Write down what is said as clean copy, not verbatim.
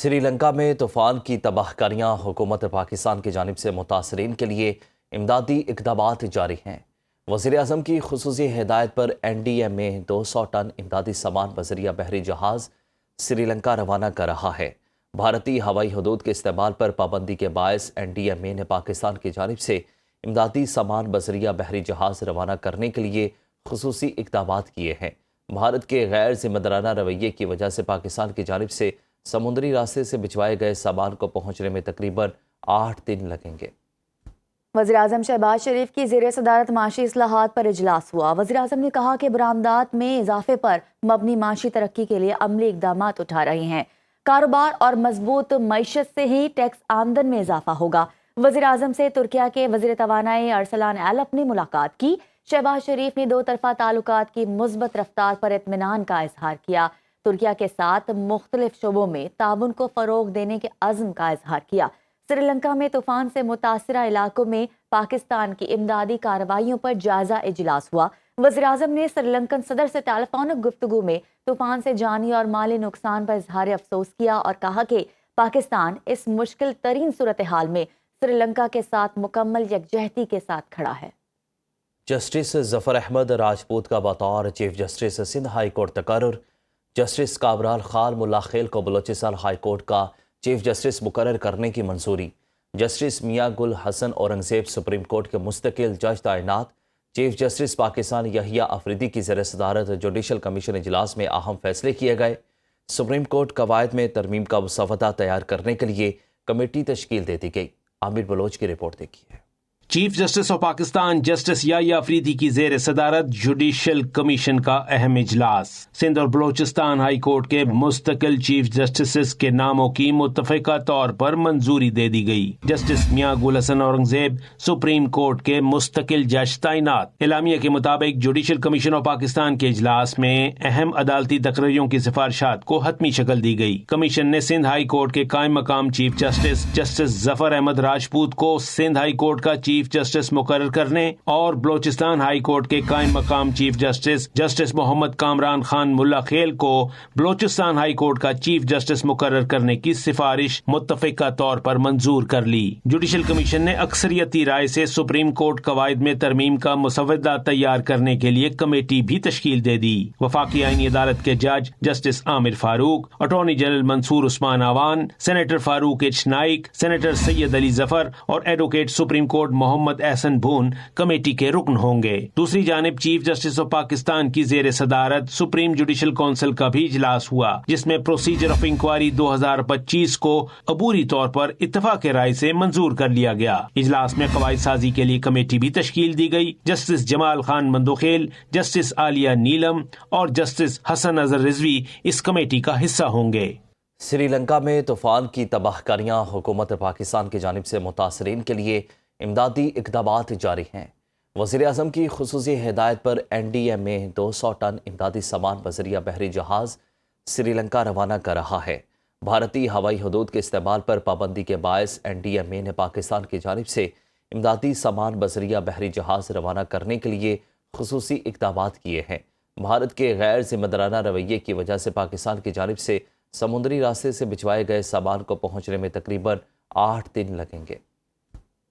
سری لنکا میں طوفان کی تباہ کاریاں حکومت پاکستان کی جانب سے متاثرین کے لیے امدادی اقدامات جاری ہیں۔ وزیر اعظم کی خصوصی ہدایت پر این ڈی ایم اے 200 ٹن امدادی سامان بذریعہ بحری جہاز سری لنکا روانہ کر رہا ہے۔ بھارتی ہوائی حدود کے استعمال پر پابندی کے باعث این ڈی ایم اے نے پاکستان کی جانب سے امدادی سامان بذریعہ بحری جہاز روانہ کرنے کے لیے خصوصی اقدامات کیے ہیں۔ بھارت کے غیر ذمہ دارانہ رویے کی وجہ سے پاکستان کی جانب سے سمندری راستے سے بھجوائے گئے سامان کو پہنچنے میں تقریباً 8 دن لگیں گے۔ وزیر اعظم شہباز شریف کی زیر صدارت معاشی اصلاحات پر اجلاس ہوا۔ وزیر اعظم نے کہا کہ برآمدات میں اضافے پر مبنی معاشی ترقی کے لیے عملی اقدامات اٹھا رہے ہیں۔ کاروبار اور مضبوط معیشت سے ہی ٹیکس آمدن میں اضافہ ہوگا۔ وزیر اعظم سے ترکیہ کے وزیر توانائی ارسلان ایلپ نے ملاقات کی۔ شہباز شریف نے دو طرفہ تعلقات کی مثبت رفتار پر اطمینان کا اظہار کیا۔ ترکیہ کے ساتھ مختلف شعبوں میں تعاون کو فروغ دینے کے عزم کا اظہار کیا۔ سری لنکا میں طوفان سے متاثرہ علاقوں میں پاکستان کی امدادی کارروائیوں پر جائزہ اجلاس ہوا۔ وزیر اعظم نے سری لنکن صدر سے ٹیلی فونک گفتگو میں طوفان سے جانی اور مالی نقصان پر اظہار افسوس کیا اور کہا کہ پاکستان اس مشکل ترین صورتحال میں سری لنکا کے ساتھ مکمل یکجہتی کے ساتھ کھڑا ہے۔ جسٹس ظفر احمد راجپوت کا بطور chief justice Sindh high court تقرر۔ جسٹس کامران خان ملا خیل کو بلوچستان ہائی کورٹ کا چیف جسٹس مقرر کرنے کی منظوری۔ جسٹس میاں گل حسن اورنگزیب سپریم کورٹ کے مستقل جج تعینات۔ چیف جسٹس پاکستان یحییٰ افریدی کی زیر صدارت جوڈیشل کمیشن اجلاس میں اہم فیصلے کیے گئے۔ سپریم کورٹ قواعد میں ترمیم کا مسودہ تیار کرنے کے لیے کمیٹی تشکیل دے دی گئی۔ عامر بلوچ کی رپورٹ دیکھیے۔ Chief justice of Pakistan justice Yahya Afridi کی زیر صدارت جوڈیشل کمیشن کا اہم اجلاس۔ سندھ اور بلوچستان ہائی کورٹ کے مستقل چیف جسٹسز کے ناموں کی متفقہ طور پر منظوری دے دی گئی۔ جسٹس میاں گل حسن اورنگزیب سپریم کورٹ کے مستقل جج تعینات۔ اعلامیہ کے مطابق جوڈیشل کمیشن آف پاکستان کے اجلاس میں اہم عدالتی تقرریوں کی سفارشات کو حتمی شکل دی گئی۔ کمیشن نے سندھ ہائی کورٹ کے قائم مقام چیف جسٹس جسٹس ظفر احمد راجپوت کو سندھ ہائی کورٹ کا چیف جسٹس مقرر کرنے اور بلوچستان ہائی کورٹ کے قائم مقام چیف جسٹس جسٹس محمد کامران خان ملا خیل کو بلوچستان ہائی کورٹ کا چیف جسٹس مقرر کرنے کی سفارش متفقہ طور پر منظور کر لی۔ جوڈیشل کمیشن نے اکثریتی رائے سے سپریم کورٹ قواعد میں ترمیم کا مسودہ تیار کرنے کے لیے کمیٹی بھی تشکیل دے دی۔ وفاقی آئینی عدالت کے جج جسٹس عامر فاروق، اٹارنی جنرل منصور عثمان آوان، سینیٹر فاروق ایچ نائک، سینیٹر سید علی ظفر اور advocate supreme court Muhammad Ahsan بھون کمیٹی کے رکن ہوں گے۔ دوسری جانب چیف جسٹس آف پاکستان کی زیر صدارت سپریم جوڈیشل کونسل کا بھی اجلاس ہوا، جس میں پروسیجر آف انکوائری 2025 کو عبوری طور پر اتفاق رائے سے منظور کر لیا گیا۔ اجلاس میں قواعد سازی کے لیے کمیٹی بھی تشکیل دی گئی۔ جسٹس جمال خان مندوخیل، جسٹس عالیہ نیلم اور جسٹس حسن اظہر رضوی اس کمیٹی کا حصہ ہوں گے۔ سری لنکا میں طوفان کی تباہ کاریاں حکومت پاکستان کی جانب سے متاثرین کے لیے امدادی اقدامات جاری ہیں۔ وزیر اعظم کی خصوصی ہدایت پر این ڈی ایم اے 200 ٹن امدادی سامان بذریعہ بحری جہاز سری لنکا روانہ کر رہا ہے۔ بھارتی ہوائی حدود کے استعمال پر پابندی کے باعث این ڈی ایم اے نے پاکستان کی جانب سے امدادی سامان بذریعہ بحری جہاز روانہ کرنے کے لیے خصوصی اقدامات کیے ہیں۔ بھارت کے غیر ذمہ دارانہ رویے کی وجہ سے پاکستان کی جانب سے سمندری راستے سے بھجوائے گئے سامان کو پہنچنے میں تقریباً 8 دن لگیں گے۔